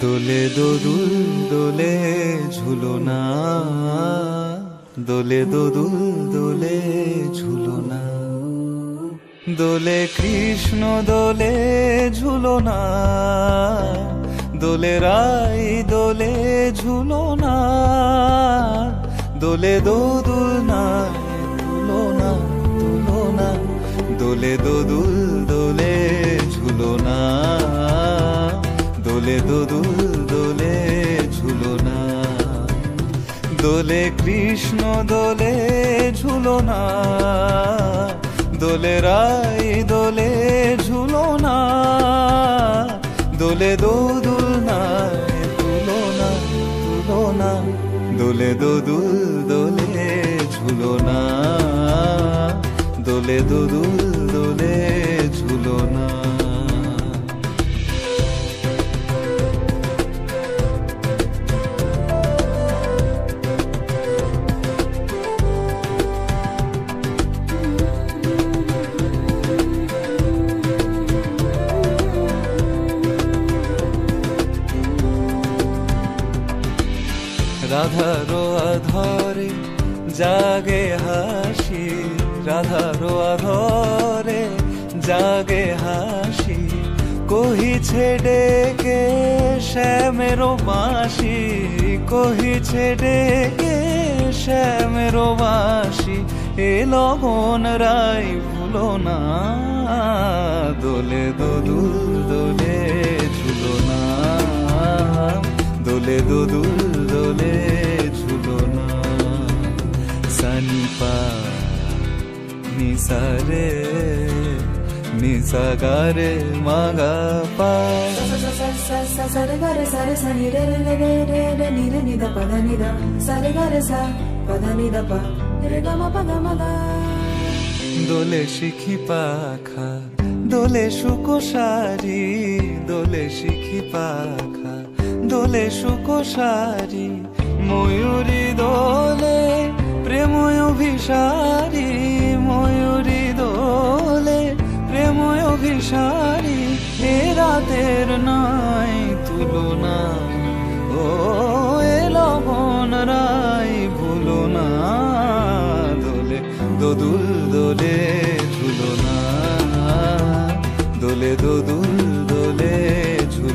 দোলে দোদুল দোলে ঝুলনা, দোলে দোদুল দোলে ঝুলনা, দোলে কৃষ্ণ দোলে ঝুলনা, দোলে রাই দোলে ঝুলনা, দোলে দোদুল নাই দুলনা দুলনা, দোলে দোদুল দোলে ঝুলনা, দোলে দোদুল দোলে ঝুলনা, দোলে কৃষ্ণ দোলে ঝুলনা, দোলে রাই দোলে ঝুলনা, দোলে দোদুল নাই দুলনা দুলনা, দোলে দোদুল দোলে ঝুলনা, দোলে দোদুল দোলে ঝুলনা। রাধারো আধরে জাগে হাসি, রাধারো আধরে জাগে হাসি, কহিছে ডেকে শ্যামেরো বাঁশি, কহিছে ডেকে শ্যামেরো বাঁশি, এ লগন রাই ভুলো না, দোলে দোদুল দোলে ঝুলনা, দোলে দোদুল দোলে ঝুলনা। সানিপা নিসারে নিসাগারে মাগা পা, সারে গারে সারে সানি রে রে রে রে রে নি রে নি দা পা দা নি দা, সারে গারে সা পা দা নি দা পা রে গা মা পা গা মা গা। দোলে শিখি পাখা দোলে সুকোসারি, দোলে শিখি পাখা দোলে সুকোসারি, ময়ূরী দোলে প্রেময় অভিসারী, ময়ূরী দোলে প্রেময় অভিসারী, এ রাতের নাই তুলনা, ও এ লবণ রাই ভুলো না, দোলে দোদুল দোলে ঝুলনা, দোলে দোদুল দোলে ঝুলনা।